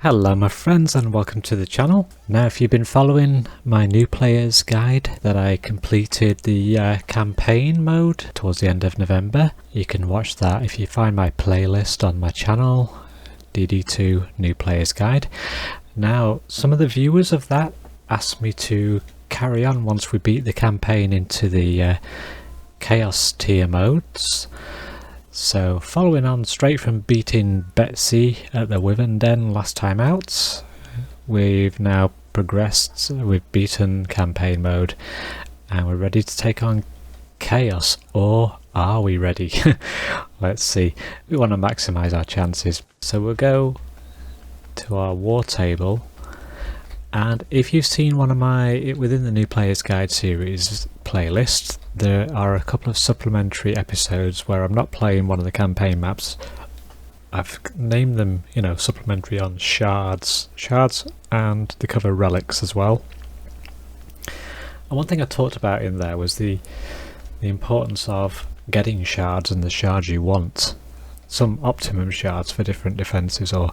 Hello my friends and welcome to the channel. Now if you've been following my new players guide that I completed the campaign mode towards the end of November, you can watch that if you find my playlist on my channel, DD2 New Players Guide. Now some of the viewers of that asked me to carry on once we beat the campaign into the Chaos tier modes. So following on straight from beating Betsy at the Wyvern Den last time out, we've now progressed, we've beaten campaign mode and we're ready to take on Chaos. Or are we ready? Let's see. We want to maximise our chances. So we'll go to our war table, and if you've seen one of my within the New Players Guide series playlist, there are a couple of supplementary episodes where I'm not playing one of the campaign maps. I've named them, supplementary on Shards, and they cover Relics as well. And one thing I talked about in there was the importance of getting shards and the shards you want. Some optimum shards for different defences, or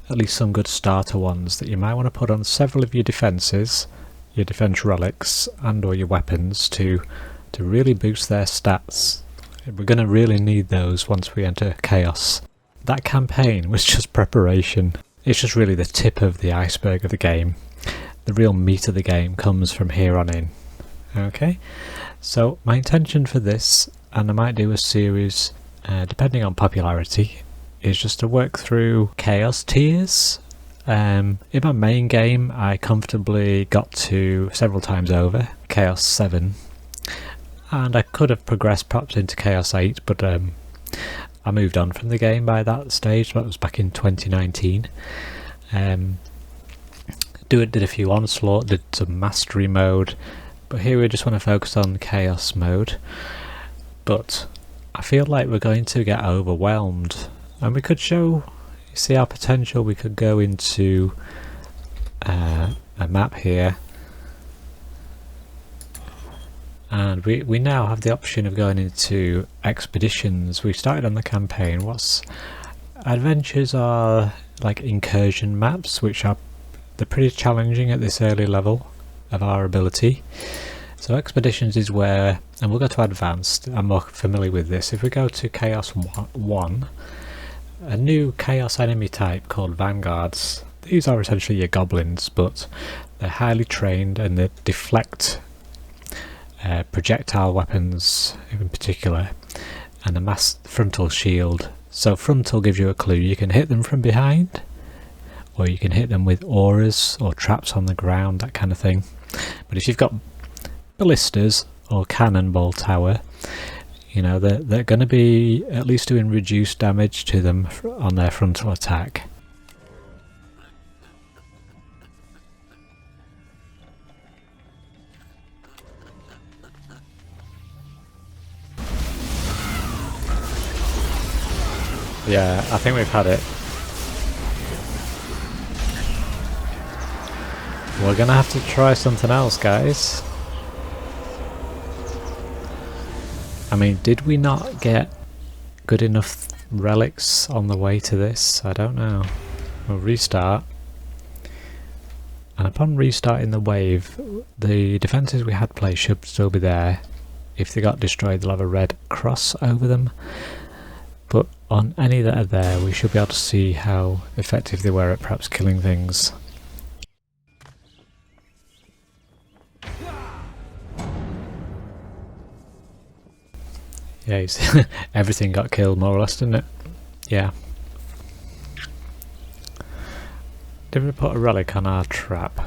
at least some good starter ones that you might want to put on several of your defences, your defence relics and or your weapons to really boost their stats. We're going to really need those once we enter Chaos. That campaign was just preparation. It's just really the tip of the iceberg of the game. The real meat of the game comes from here on in. Okay, so my intention for this, and I might do a series depending on popularity, is just to work through Chaos tiers. In my main game I comfortably got to several times over Chaos 7, and I could have progressed perhaps into Chaos 8, but I moved on from the game by that stage. That was back in 2019. Did a few Onslaught, did some Mastery mode, but here we just want to focus on Chaos mode. But I feel like we're going to get overwhelmed, and we could see our potential. We could go into a map here, and we now have the option of going into expeditions. We started on the campaign. Adventures are like incursion maps, which they're pretty challenging at this early level of our ability. So expeditions is where, and we'll go to advanced, I'm more familiar with this. If we go to Chaos 1, a new Chaos enemy type called Vanguards. These are essentially your goblins, but they're highly trained and they deflect projectile weapons in particular, and a mass frontal shield. So frontal gives you a clue. You can hit them from behind, or you can hit them with auras or traps on the ground, that kind of thing. But if you've got ballistas or cannonball tower, they're going to be at least doing reduced damage to them on their frontal attack. Yeah, I think we've had it. We're gonna have to try something else, guys. I mean, did we not get good enough relics on the way to this? I don't know. We'll restart. And upon restarting the wave, the defences we had placed should still be there. If they got destroyed, they'll have a red cross over them. But on any that are there, we should be able to see how effective they were at perhaps killing things. Yeah, everything got killed more or less, didn't it? Yeah. Did we put a relic on our trap?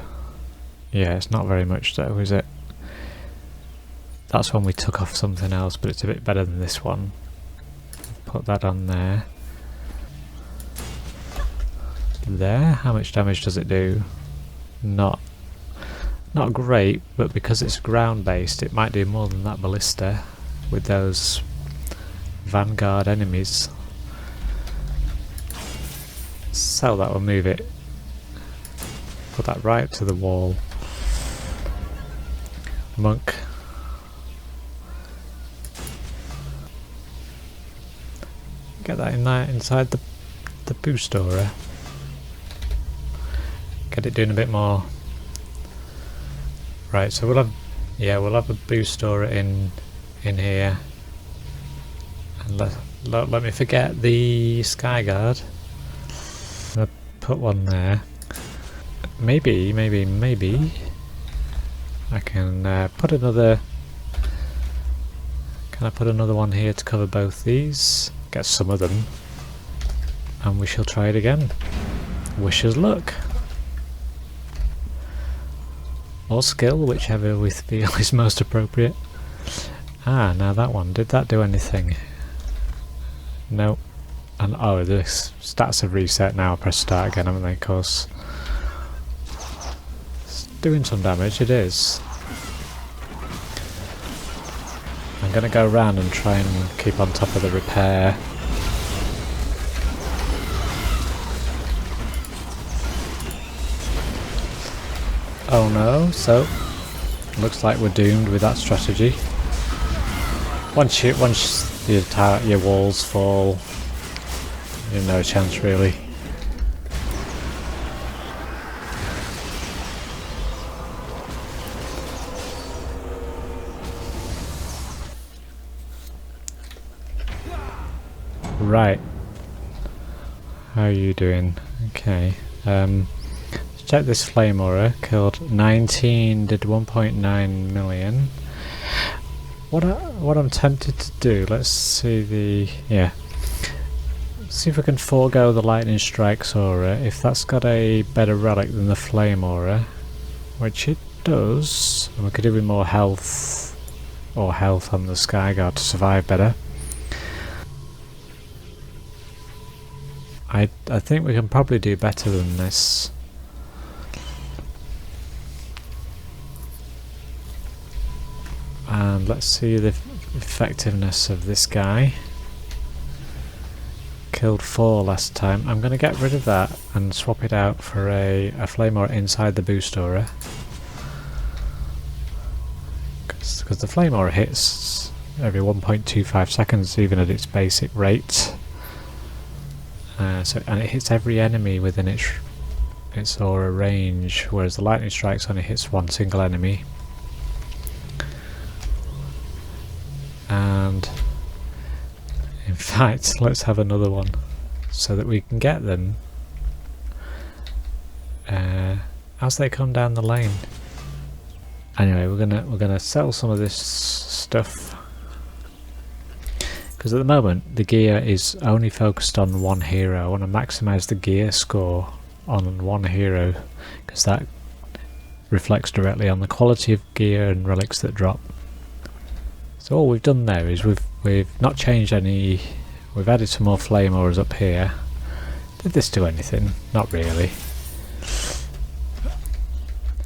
Yeah, it's not very much though, is it? That's when we took off something else, but it's a bit better than this one. Put that on there. There, how much damage does it do? Not great, but because it's ground based it might do more than that ballista with those Vanguard enemies. So that will move it. Put that right to the wall. Monk. Get that in there inside the boost aura. Get it doing a bit more. Right, so we'll have a boost aura in here. And let me forget the Skyguard. I'm gonna put one there. Maybe I can put another. Can I put another one here to cover both these? Get some of them, and we shall try it again. Wish us luck. Or skill, whichever we feel is most appropriate. Ah, now that one. Did that do anything? No. And oh, the stats have reset now. Press start again, haven't they? Of course. It's doing some damage, it is. I'm going to go around and try and keep on top of the repair. Oh no, so looks like we're doomed with that strategy. Once your walls fall, you have no chance really. Right. How are you doing? Okay. Let's check this flame aura. Killed 19, did 1.9 million. What I'm tempted to do, let's see the... yeah. See if we can forego the lightning strikes aura, if that's got a better relic than the flame aura, which it does, and we could do with more health, or health on the Skyguard to survive better. I think we can probably do better than this. And let's see the effectiveness of this guy. Killed 4 last time. I'm going to get rid of that and swap it out for a flame aura inside the boost aura. Because the flame aura hits every 1.25 seconds even at its basic rate. And it hits every enemy within its aura range, whereas the lightning strikes only hits one single enemy. And in fact, let's have another one so that we can get them as they come down the lane. Anyway, we're gonna sell some of this stuff because at the moment the gear is only focused on one hero. I want to maximize the gear score on one hero because that reflects directly on the quality of gear and relics that drop. So all we've done there is we've not changed any. We've added some more flame auras up here. Did this do anything? Not really.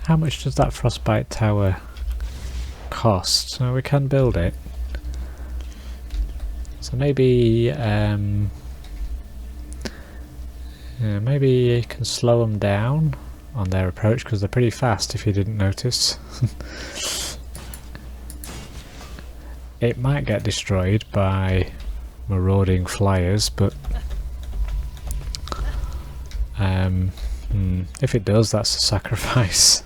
How much does that frostbite tower cost? So we can build it. So maybe maybe you can slow them down on their approach because they're pretty fast. If you didn't notice. It might get destroyed by marauding flyers, but if it does, that's a sacrifice.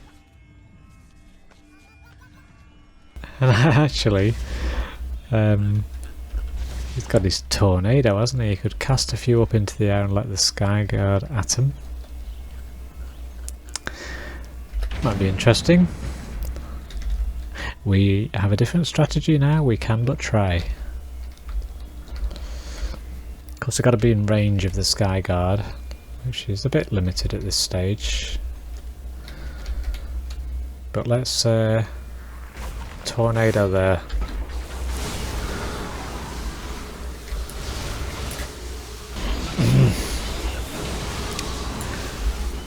And actually, he's got his tornado, hasn't he? He could cast a few up into the air and let the Skyguard at him. Might be interesting. We have a different strategy now, we can but try. Of course I've got to be in range of the Skyguard, which is a bit limited at this stage. But let's tornado there.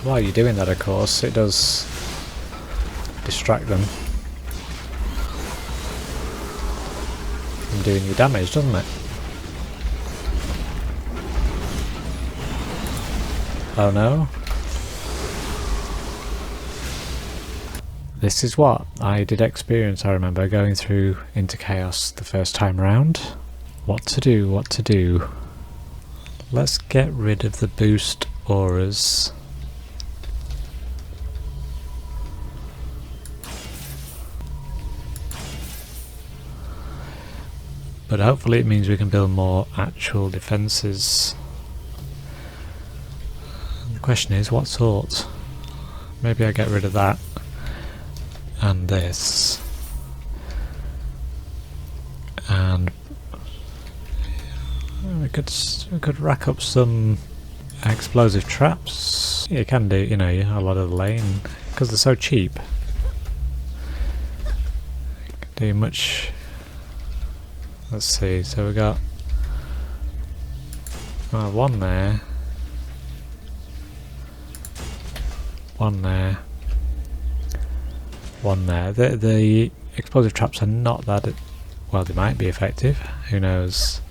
While you're doing that, of course, it does distract them from doing you damage, doesn't it? Oh no. This is what I did experience, I remember, going through into Chaos the first time round. What to do, what to do. Let's get rid of the boost auras. but hopefully it means we can build more actual defences. The question is, what sort? Maybe I get rid of that and this, and we could rack up some explosive traps. You can do, you know, a lot of the lane because they're so cheap. Do much. Let's see. So we got one there, one there, one there. The explosive traps are not that. Well, they might be effective. Who knows?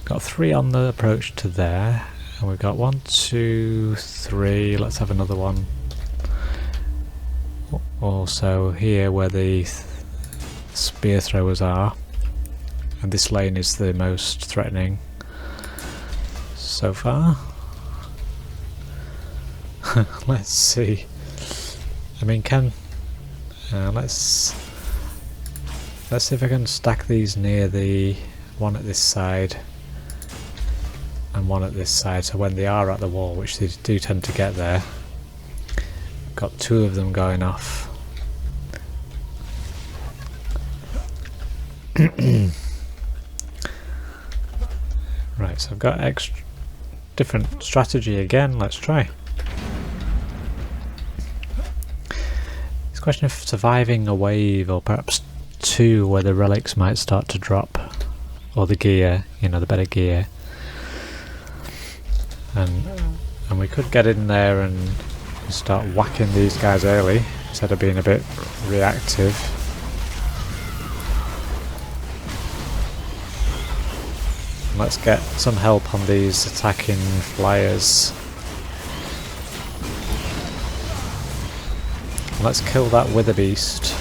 Got 3 on the approach to there, and we've got 1, 2, 3. Let's have another one. Also here where the spear throwers are, and this lane is the most threatening so far. Let's see. I mean, let's see if I can stack these near the one at this side and one at this side, so when they are at the wall, which they do tend to get there, got 2 of them going off. Right, so I've got different strategy again. Let's try. It's a question of surviving a wave, or perhaps 2 where the relics might start to drop, or the gear, you know, the better gear. And we could get in there and start whacking these guys early instead of being a bit reactive. Let's get some help on these attacking flyers. Let's kill that wither beast.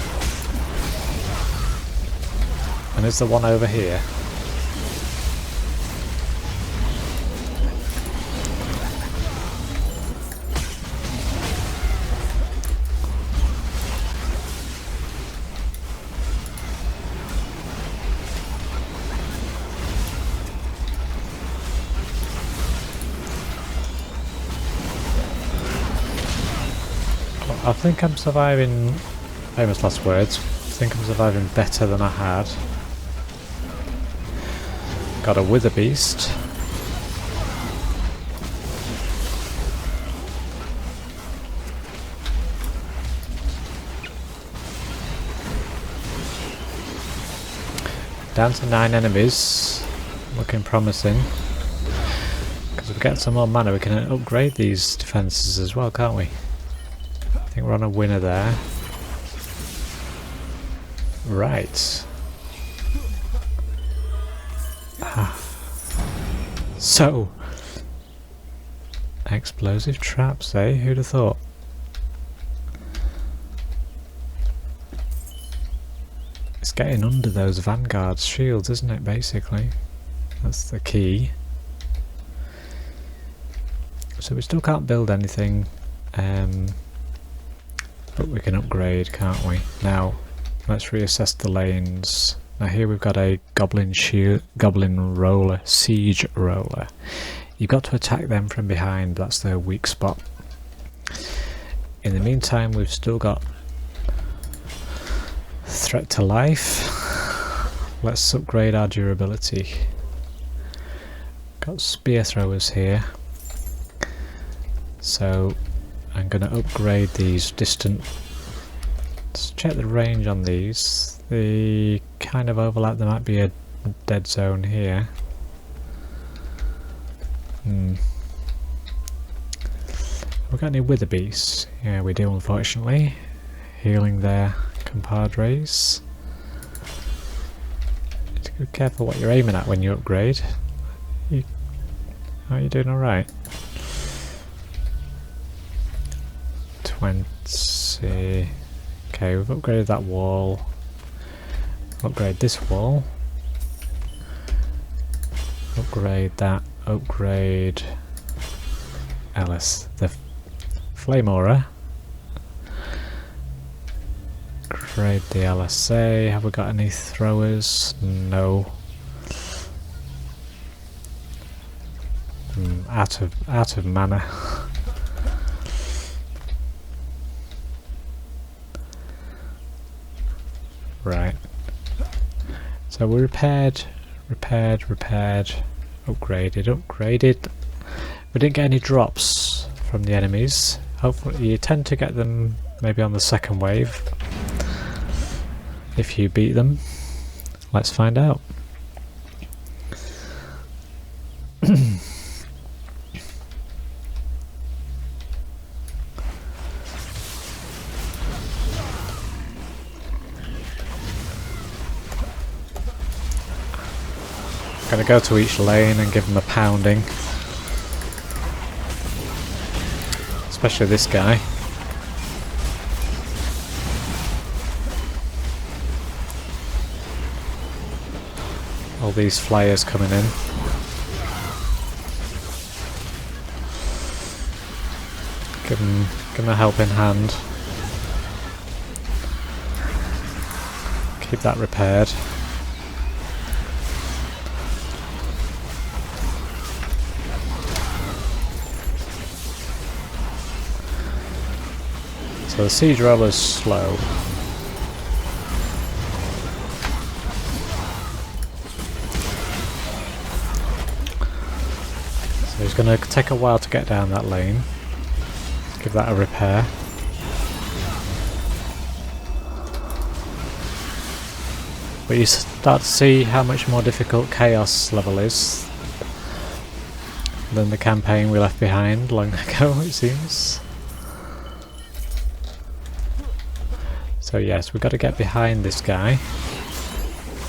And is there one over here? I think I'm surviving, famous last words, I think I'm surviving better than I had. Got a wither beast. Down to 9 enemies, looking promising. Because if we get some more mana we can upgrade these defences as well, can't we? I think we're on a winner there. Right. So, explosive traps, eh? Who'd have thought? It's getting under those vanguard's shields, isn't it, basically? That's the key. So we still can't build anything. But we can upgrade, can't we? Now, let's reassess the lanes. Now here we've got a goblin roller, siege roller. You've got to attack them from behind, that's their weak spot. In the meantime, we've still got threat to life. Let's upgrade our durability. Got spear throwers here. So I'm going to upgrade these distant. Let's check the range on these. The kind of overlap, there might be a dead zone here. We got any wither beasts? Yeah, we do, unfortunately. Healing their compadres. Be careful what you're aiming at when you upgrade. Are you doing alright? 20. Okay, we've upgraded that wall. Upgrade this wall. Upgrade that. Upgrade Alice. The flame aura. Upgrade the LSA. Have we got any throwers? No. Out of mana. Right. So we repaired, upgraded. We didn't get any drops from the enemies. Hopefully you tend to get them maybe on the second wave if you beat them. Let's find out. Gonna go to each lane and give them a pounding. Especially this guy. All these flyers coming in. Give them a helping hand. Keep that repaired. So the siege roller's slow. So he's going to take a while to get down that lane. Give that a repair. But you start to see how much more difficult Chaos level is than the campaign we left behind long ago, it seems. So yes, we've got to get behind this guy.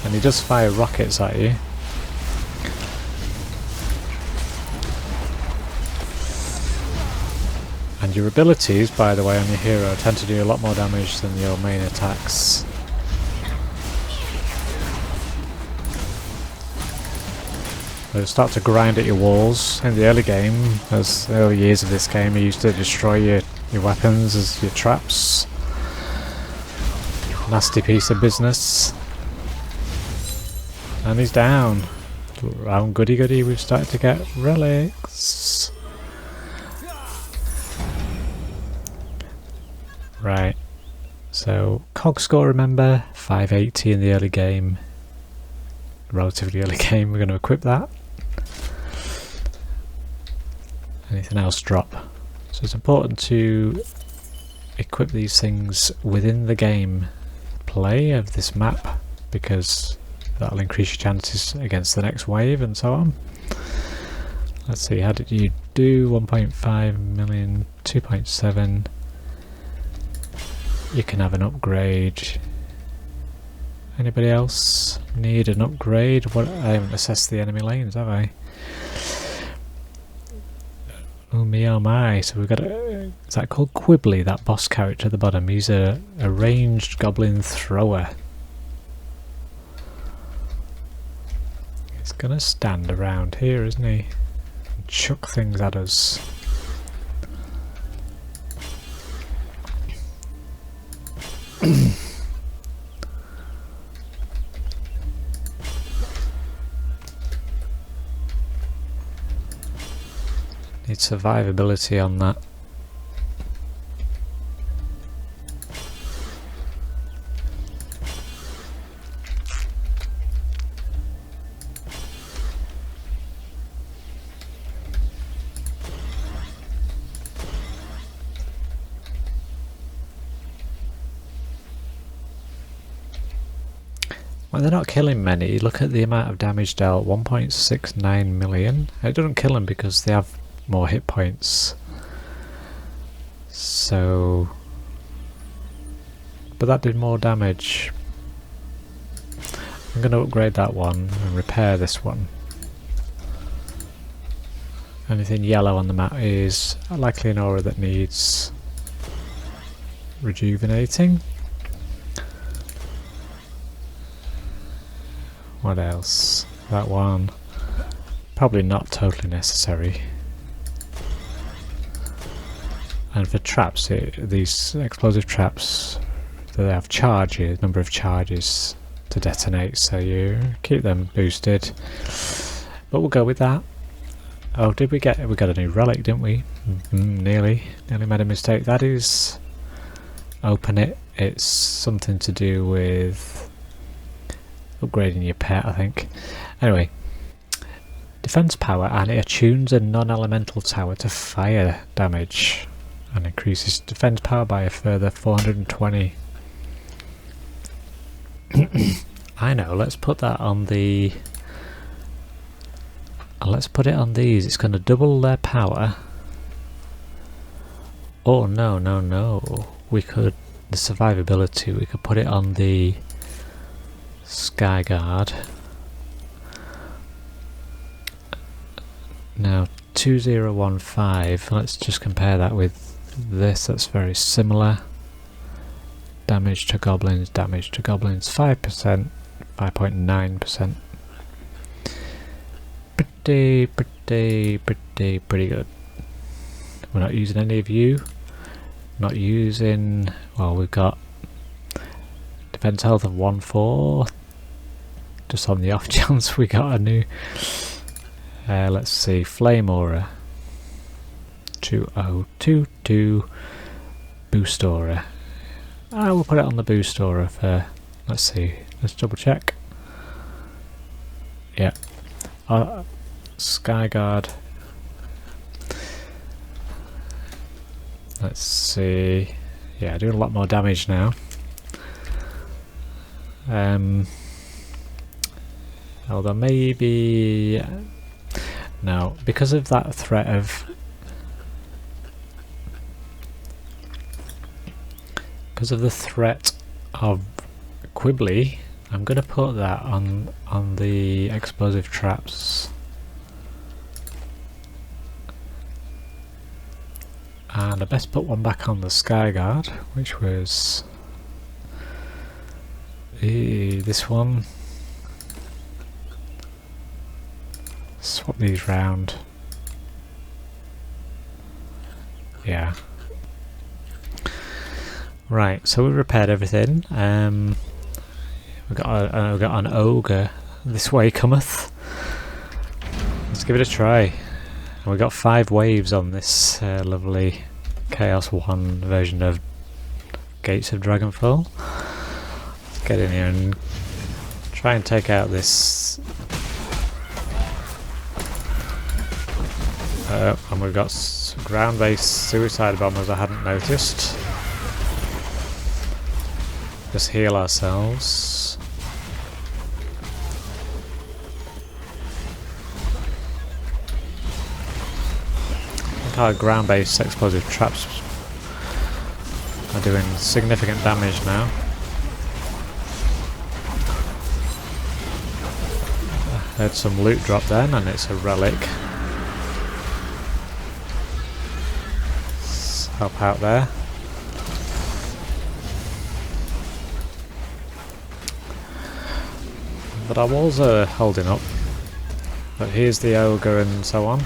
And he does fire rockets at you. And your abilities, by the way, on your hero tend to do a lot more damage than your main attacks. They'll start to grind at your walls. In the early game, as the early years of this game, you used to destroy your weapons as your traps. Nasty piece of business. And he's down. Round goody goody, we've started to get relics. Right. So, cog score, remember, 580 in the early game. Relatively early game, we're going to equip that. Anything else drop. So it's important to equip these things within the game play of this map, because that'll increase your chances against the next wave and so on. Let's see, how did you do? 1.5 million, 2.7. You can have an upgrade. Anybody else need an upgrade? What, I haven't assessed the enemy lanes, have I? Oh me, oh my. So we've got a... Is that called Quibbly, that boss character at the bottom? He's a ranged goblin thrower. He's gonna stand around here, isn't he? And chuck things at us. Need survivability on that. Well, they're not killing many. Look at the amount of damage dealt, 1.69 million. It doesn't kill them because they have more hit points. So... But that did more damage. I'm going to upgrade that one and repair this one. Anything yellow on the map is likely an aura that needs rejuvenating. What else? That one. Probably not totally necessary. And for traps, these explosive traps, they have charges, number of charges to detonate, so you keep them boosted. But we'll go with that. Oh, did we got a new relic, didn't we? Nearly made a mistake. That is, open it. It's something to do with upgrading your pet, I think. Anyway, defense power, and it attunes a non-elemental tower to fire damage and increases defense power by a further 420. I know, let's put that on the... let's put it on these. It's going to double their power. Oh, no. We could... the survivability, we could put it on the Sky Guard. Now, 2015, let's just compare that with this. That's very similar. Damage to goblins, 5%, 5.9%. Pretty good. We're not using any of you. Not using... well, we've got defense health of 1/4. Just on the off chance we got a new... let's see, Flame Aura. 2022 Boost Aura. We'll put it on the Boost Aura for... let's see, let's double check. Yeah. Sky Guard. Let's see. Yeah, doing a lot more damage now. Although maybe... no, because of that threat of... because of the threat of Quibbly, I'm going to put that on the explosive traps. And I best put one back on the Sky Guard, which was this one. Swap these round. Yeah. Right, so we repaired everything. We've got an ogre. This way cometh. Let's give it a try. And we got 5 waves on this lovely Chaos 1 version of Gates of Dragonfall. Let's get in here and try and take out this. And we've got ground-based suicide bombers I hadn't noticed. Just heal ourselves. I think our ground-based explosive traps are doing significant damage now. I heard some loot drop then, and it's a relic. Let's help out there. But our walls are holding up. But here's the ogre and so on.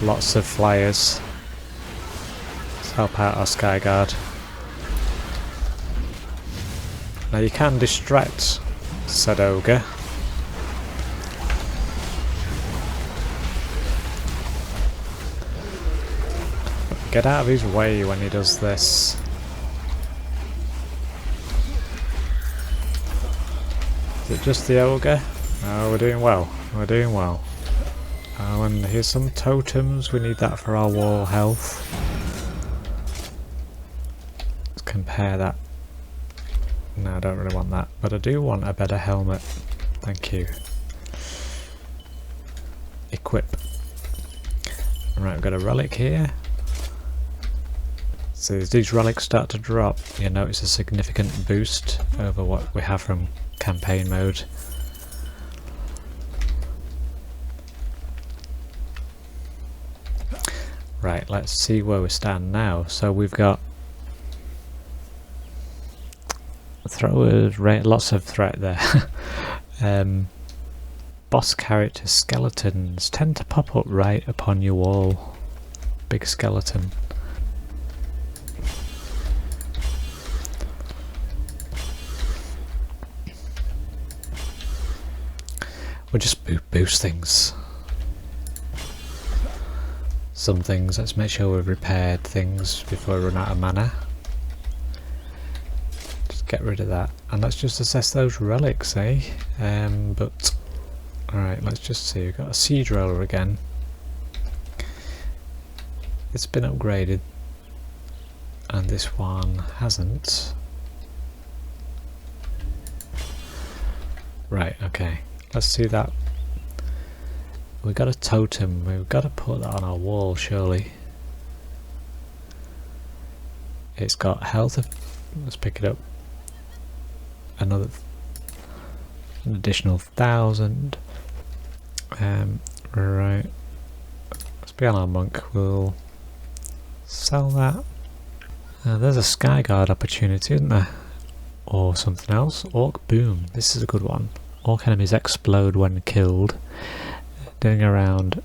Lots of flyers. Let's help out our Sky Guard. Now you can distract said ogre. But get out of his way when he does this. Is it just the ogre? Oh, we're doing well. We're doing well. Oh, and here's some totems. We need that for our wall health. Let's compare that. No, I don't really want that. But I do want a better helmet. Thank you. Equip. Right, we've got a relic here. So as these relics start to drop, you notice a significant boost over what we have from campaign mode. Right, let's see where we stand now. So we've got throwers, lots of threat there. Boss character skeletons tend to pop up right upon your wall. Big skeleton. We'll just boost things. Some things, let's make sure we've repaired things before we run out of mana. Just get rid of that. And let's just assess those relics, eh? But alright, let's just see. We've got a siege roller again. It's been upgraded. And this one hasn't. Right, okay. Let's see that. We've got a totem. We've got to put that on our wall, surely. It's got health. Let's pick it up. An additional 1,000. Right. Let's be on our monk. We'll sell that. There's a Skyguard opportunity, isn't there? Or something else. Orc Boom. This is a good one. Orc enemies explode when killed, doing around a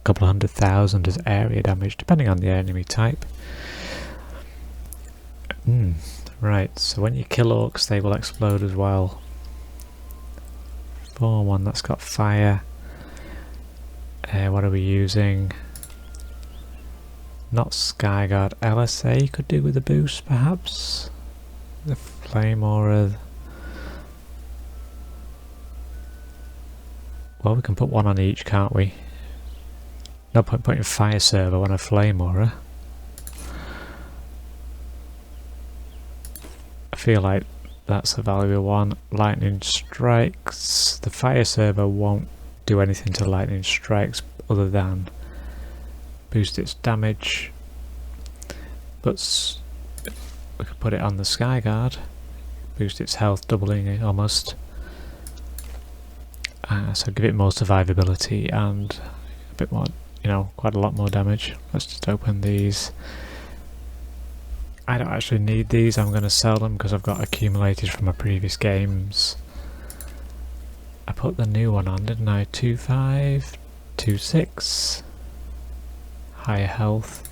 couple of 100,000 as area damage, depending on the enemy type. Right, so when you kill orcs, they will explode as well. 4-1, that's got fire. What are we using? Not Skyguard. LSA could do with a boost, perhaps. The flame aura. Well, we can put one on each, can't we? No point putting fire server on a flame aura. I feel like that's a valuable one. Lightning strikes. The fire server won't do anything to lightning strikes other than boost its damage. But we could put it on the Skyguard. Boost its health, doubling it almost. So give it more survivability and a bit more, you know, quite a lot more damage. Let's just open these. I don't actually need these, I'm going to sell them because I've got accumulated from my previous games. I put the new one on, didn't I? 2.5, 2.6. Higher health.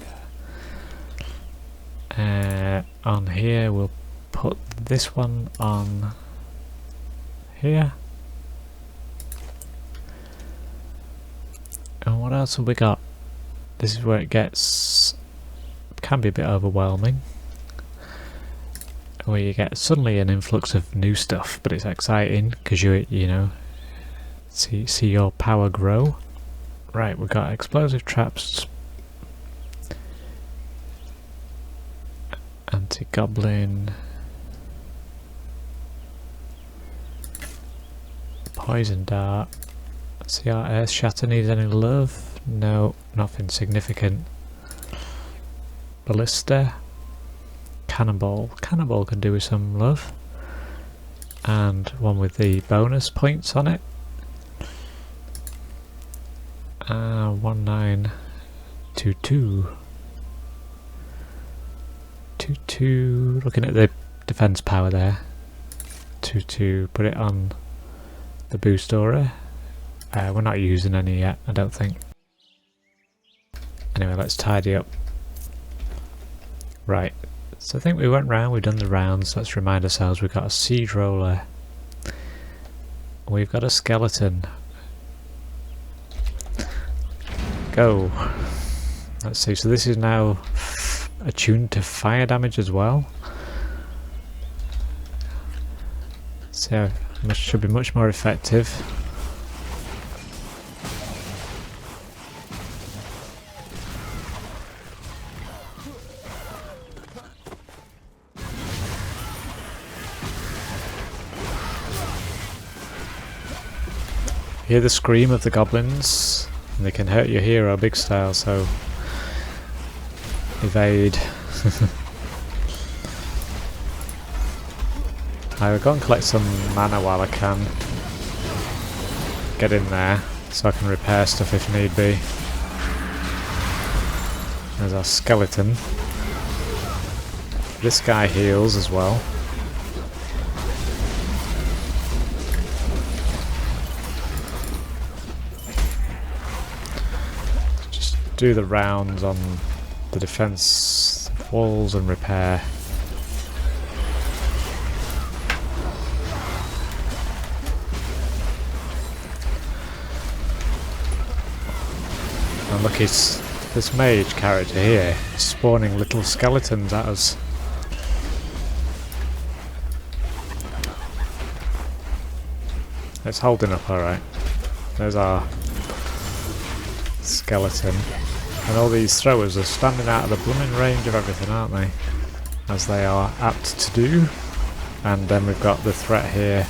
On here we'll put this one on here. And what else have we got? This is where it can be a bit overwhelming. Where you get suddenly an influx of new stuff, but it's exciting because you know, see your power grow. Right, we've got explosive traps, anti-goblin, poison dart. See our earth shatter needs any love? No, nothing significant. Ballista, cannonball. Cannonball can do with some love. And one with the bonus points on it. 1922. 22. Looking at the defense power there. 22. Put it on the boost aura. We're not using any yet, I don't think. Anyway, let's tidy up. Right, so I think we went round, we've done the rounds. Let's remind ourselves we've got a siege roller. We've got a skeleton. Go. Let's see, so this is now attuned to fire damage as well. So, should be much more effective. Hear the scream of the goblins, and they can hurt your hero big style, so evade. I will go and collect some mana while I can. Get in there, so I can repair stuff if need be. There's our skeleton. This guy heals as well. Do the rounds on the defense walls and repair. And look, it's this mage character here spawning little skeletons at us. It's holding up alright. There's our skeleton. And all these throwers are standing out of the blooming range of everything, aren't they? As they are apt to do. And then we've got the threat here.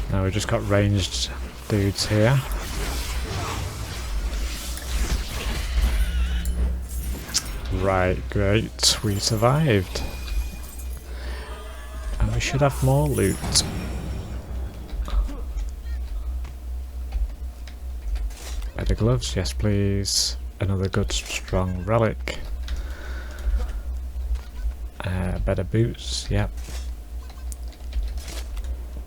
Now we've just got ranged dudes here. Right, great, we survived. And we should have more loot. Better gloves, yes please. Another good strong relic. Better boots, yep.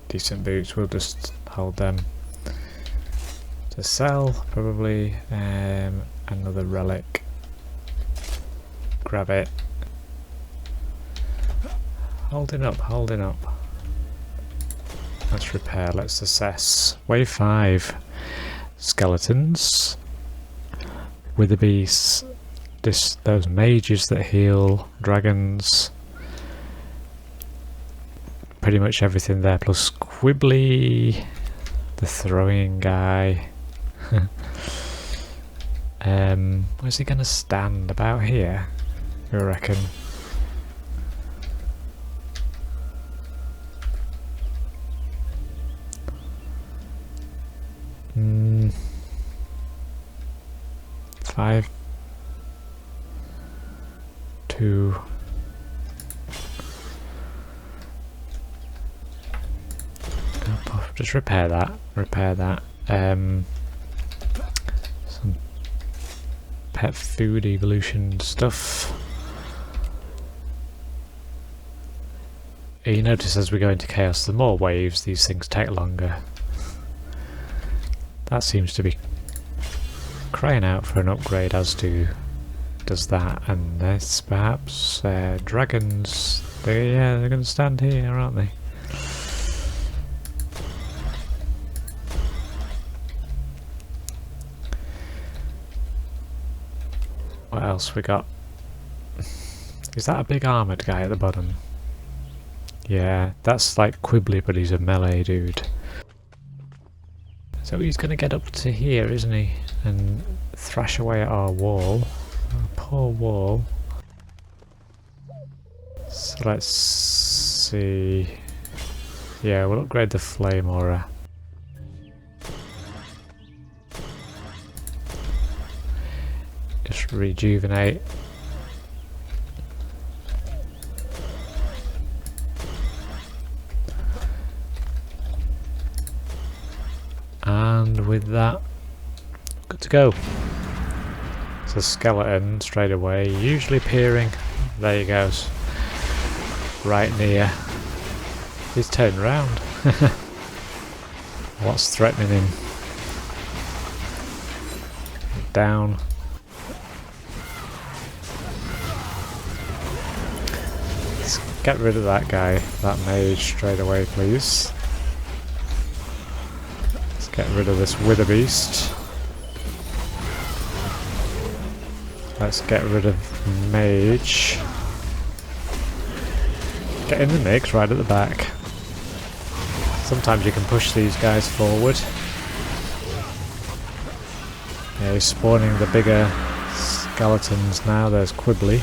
Decent boots, we'll just hold them to sell, probably. Another relic. Grab it. Holding up, holding up. Let's repair, let's assess. Wave 5. Skeletons. Wither beasts. Those mages that heal. Dragons. Pretty much everything there, plus Quibbly, the throwing guy. Where's he gonna stand? About here, I reckon. Five, 2. Just repair that. Some pet food evolution stuff. You notice as we go into chaos, the more waves, these things take longer. That seems to be crying out for an upgrade, as does that. And this perhaps dragons. They're going to stand here, aren't they? What else we got? Is that a big armoured guy at the bottom? Yeah, that's like Quibbly, but he's a melee dude. So he's going to get up to here, isn't he? And thrash away at our wall. Our poor wall. So let's see. Yeah, we'll upgrade the flame aura. Just rejuvenate. And with that, good to go. It's a skeleton straight away, usually peering. There he goes. Right near. He's turned round. What's threatening him? Down. Let's get rid of that guy, that mage, straight away, please. Let's get rid of this wither beast. Let's get rid of mage. Get in the mix right at the back. Sometimes you can push these guys forward. Yeah, he's spawning the bigger skeletons now. There's Quibbly.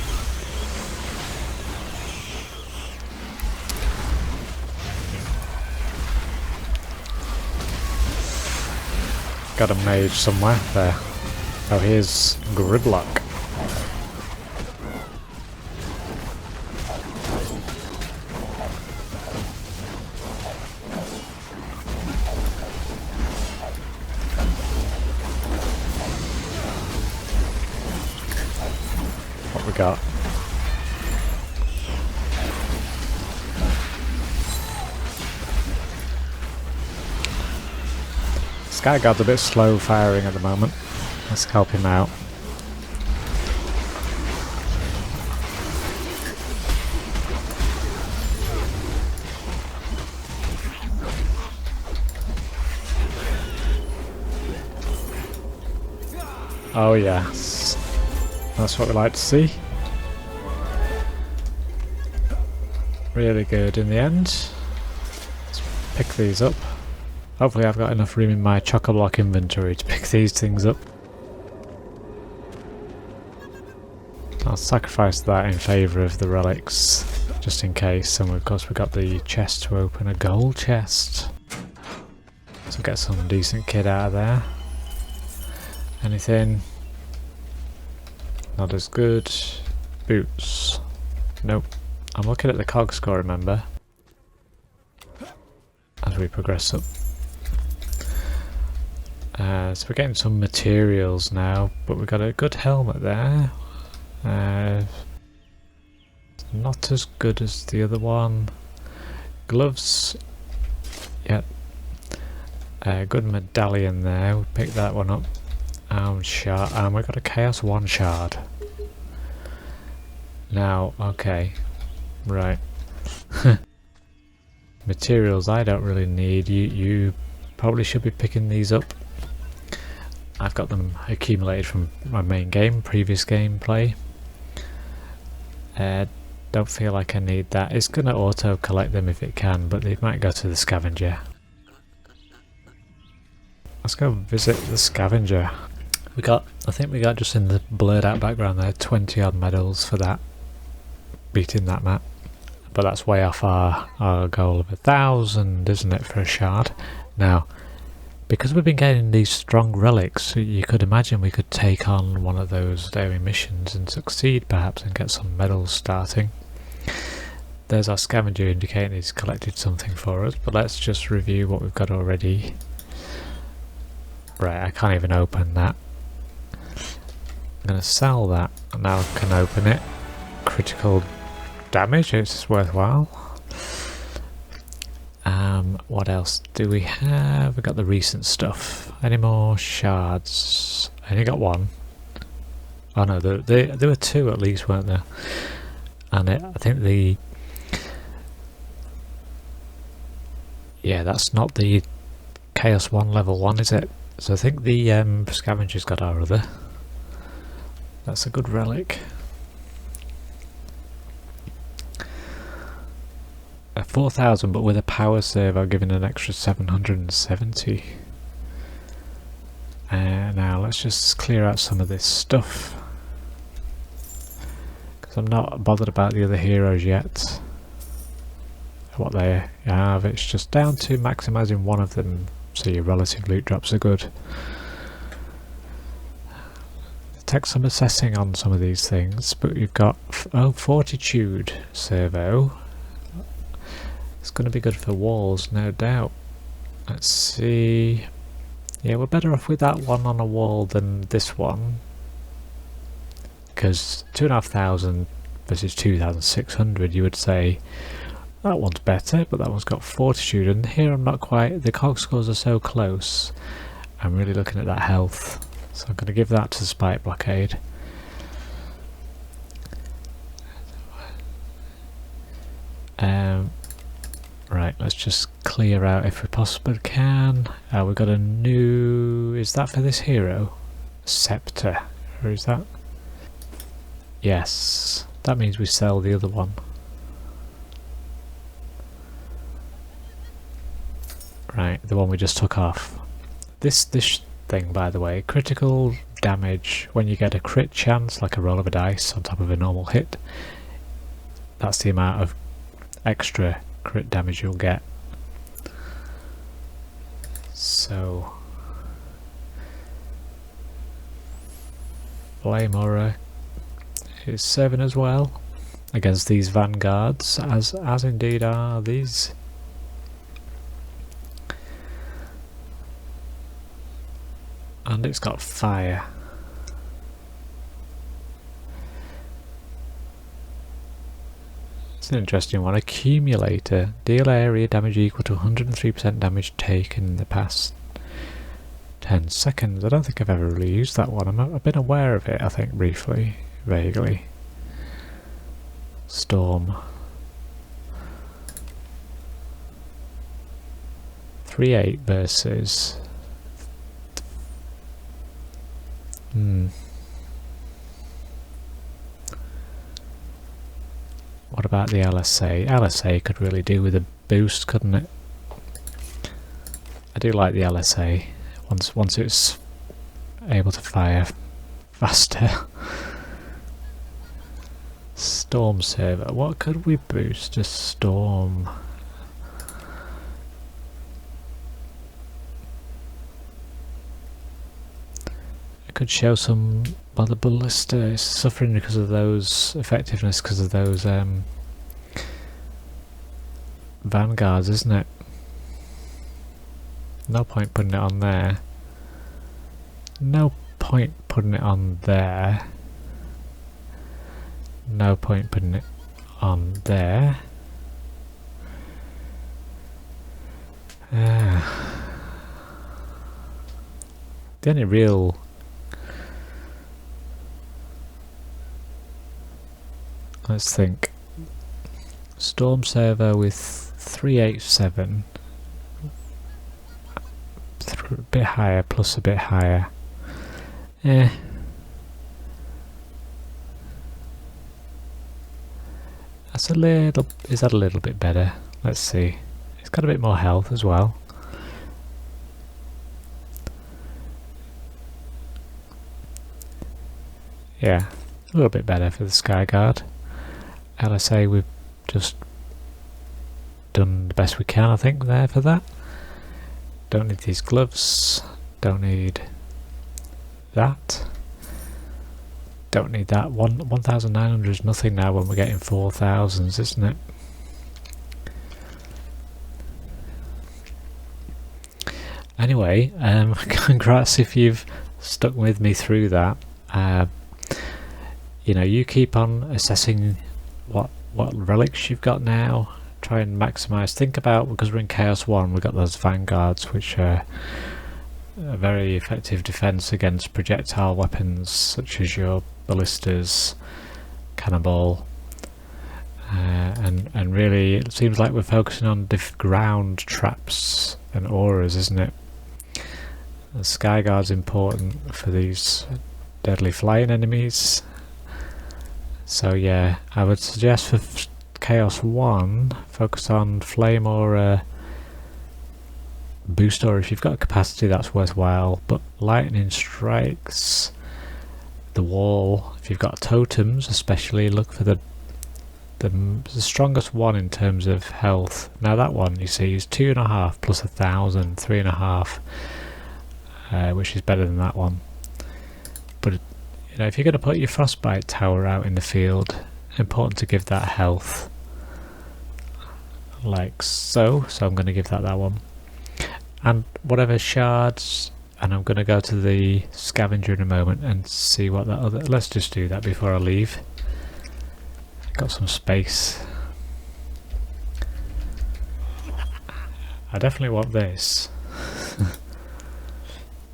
Got a mage somewhere there. Oh, here's Gridlock. What we got? Skyguard's a bit slow firing at the moment. Let's help him out. Oh yes, that's what we like to see. Really good in the end. Let's pick these up. Hopefully I've got enough room in my chock-a-block inventory to pick these things up. I'll sacrifice that in favour of the relics, just in case. And of course we've got the chest to open, a gold chest. So get some decent kit out of there. Anything? Not as good. Boots. Nope. I'm looking at the cog score, remember? As we progress up. So we're getting some materials now, but we've got a good helmet there. Not as good as the other one. Gloves. Yep. Good medallion there. We'll pick that one up. Shard. And we've got a Chaos 1 shard. Now, okay. Right. Materials I don't really need. You probably should be picking these up. I've got them accumulated from my main game, previous gameplay. Don't feel like I need that. It's going to auto collect them if it can, but they might go to the scavenger. Let's go visit the scavenger. I think we got just in the blurred out background there 20 odd medals for that. Beating that map. But that's way off our goal of 1,000, isn't it, for a shard? Now, because we've been getting these strong relics, you could imagine we could take on one of those daily missions and succeed perhaps and get some medals starting. There's our scavenger indicating he's collected something for us, but let's just review what we've got already. Right, I can't even open that. I'm going to sell that, and now I can open it. Critical damage, it's worthwhile. What else do we have? We've got the recent stuff. Any more shards? I only got one. Oh no, there were two at least, weren't there? And I think the... Yeah, that's not the Chaos 1 level 1, is it? So I think the scavenger's got our other. That's a good relic. 4,000, but with a power save I've given an extra 770. Now let's just clear out some of this stuff, because I'm not bothered about the other heroes yet. What they have, it's just down to maximising one of them, so your relative loot drops are good. Take some assessing on some of these things, but you've got Fortitude servo. It's going to be good for walls, no doubt. Let's see. Yeah, we're better off with that one on a wall than this one, because 2,500 versus 2,600, you would say that one's better, but that one's got Fortitude, and here I'm not quite. The cog scores are so close. I'm really looking at that health, so I'm going to give that to Spike Blockade. Right, let's just clear out if we possibly can. We've got a new... Is that for this hero? Scepter. Or is that? Yes. That means we sell the other one. Right, the one we just took off. This thing, by the way, critical damage when you get a crit chance, like a roll of a dice on top of a normal hit. That's the amount of extra crit damage you'll get. So Flame Aura is serving as well against these vanguards, as indeed are these. And it's got fire. It's an interesting one. Accumulator. Deal area damage equal to 103% damage taken in the past 10 seconds. I don't think I've ever really used that one. I've been aware of it, I think, briefly, vaguely. Storm. 3-8 versus... What about the LSA? LSA could really do with a boost, couldn't it? I do like the LSA once it's able to fire faster. Storm server. What could we boost? A storm. I could show some. Well, the ballista is suffering because of those effectiveness, because of those vanguards, isn't it? No point putting it on there. No point putting it on there. No point putting it on there. The only real... Let's think. Storm server with 387. A bit higher, plus a bit higher. That's a little... Is that a little bit better? Let's see. It's got a bit more health as well. Yeah, a little bit better for the Skyguard. LSA, we've just done the best we can, I think, there for that. Don't need these gloves. Don't need that. Don't need that. 1,900 is nothing now when we're getting 4,000s, isn't it? Anyway, congrats if you've stuck with me through that. You know, you keep on assessing what relics you've got now. Try and maximise. Think about, because we're in Chaos 1, we've got those vanguards, which are a very effective defence against projectile weapons such as your ballistas, cannonball, and really it seems like we're focusing on ground traps and auras, isn't it? The Skyguard's important for these deadly flying enemies. So yeah, I would suggest for Chaos 1, focus on flame or boost, or if you've got a capacity that's worthwhile, but lightning strikes, the wall, if you've got totems especially, look for the strongest one in terms of health. Now that one, you see, is 2.5 plus 1,000, 3.5, which is better than that one. But you know, if you're going to put your frostbite tower out in the field, important to give that health, like so. So I'm going to give that one, and whatever shards, and I'm going to go to the scavenger in a moment and see what that other... Let's just do that before I leave. Got some space. I definitely want this.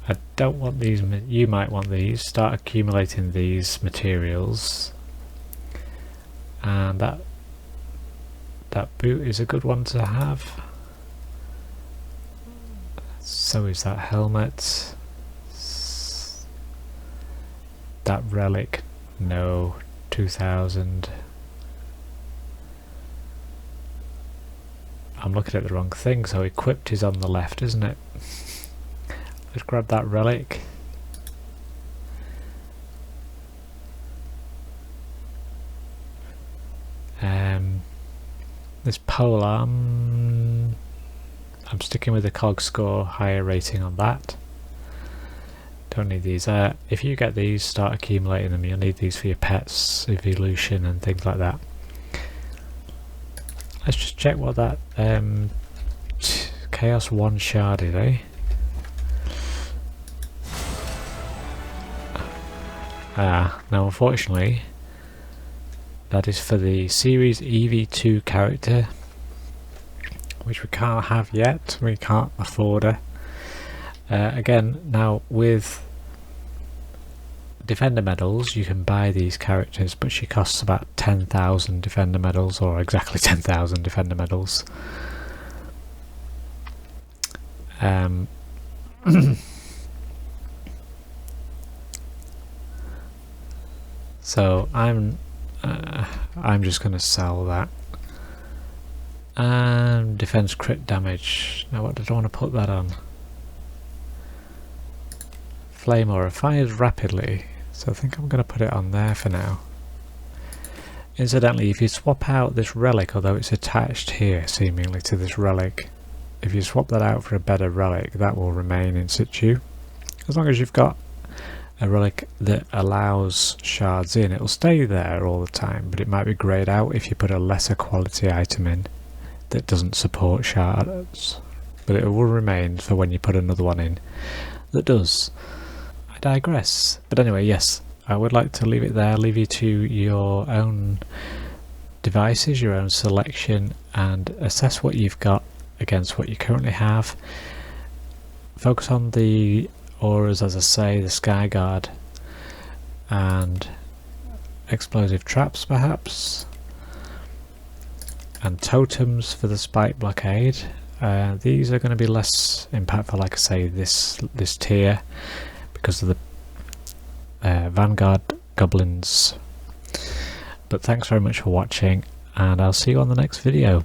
I don't want these. You might want these. Start accumulating these materials. And that boot is a good one to have. So is that helmet. That relic, no. 2,000. I'm looking at the wrong thing, so equipped is on the left, isn't it? Let's grab that relic. This polearm, I'm sticking with the cog score, higher rating on that. Don't need these. If you get these, start accumulating them. You'll need these for your pets, evolution and things like that. Let's just check what that Chaos 1 shard is, eh? Now unfortunately that is for the series EV2 character, which we can't have yet. We can't afford her. Again, now with defender medals you can buy these characters, but she costs about 10,000 defender medals, or exactly 10,000 defender medals. So I'm just going to sell that. And defense crit damage. Now what did I want to put that on? Flame aura fires rapidly, so I think I'm going to put it on there for now. Incidentally, if you swap out this relic, although it's attached here seemingly to this relic, if you swap that out for a better relic, that will remain in situ. As long as you've got a relic that allows shards in, it will stay there all the time, but it might be greyed out if you put a lesser quality item in that doesn't support shards, but it will remain for when you put another one in that does. I digress. But anyway, yes, I would like to leave it there, leave you to your own devices, your own selection, and assess what you've got against what you currently have. Focus on the auras, as I say, the Sky Guard and explosive traps perhaps, and totems for the spike blockade. These are going to be less impactful, like I say, this tier, because of the Vanguard goblins. But thanks very much for watching, and I'll see you on the next video.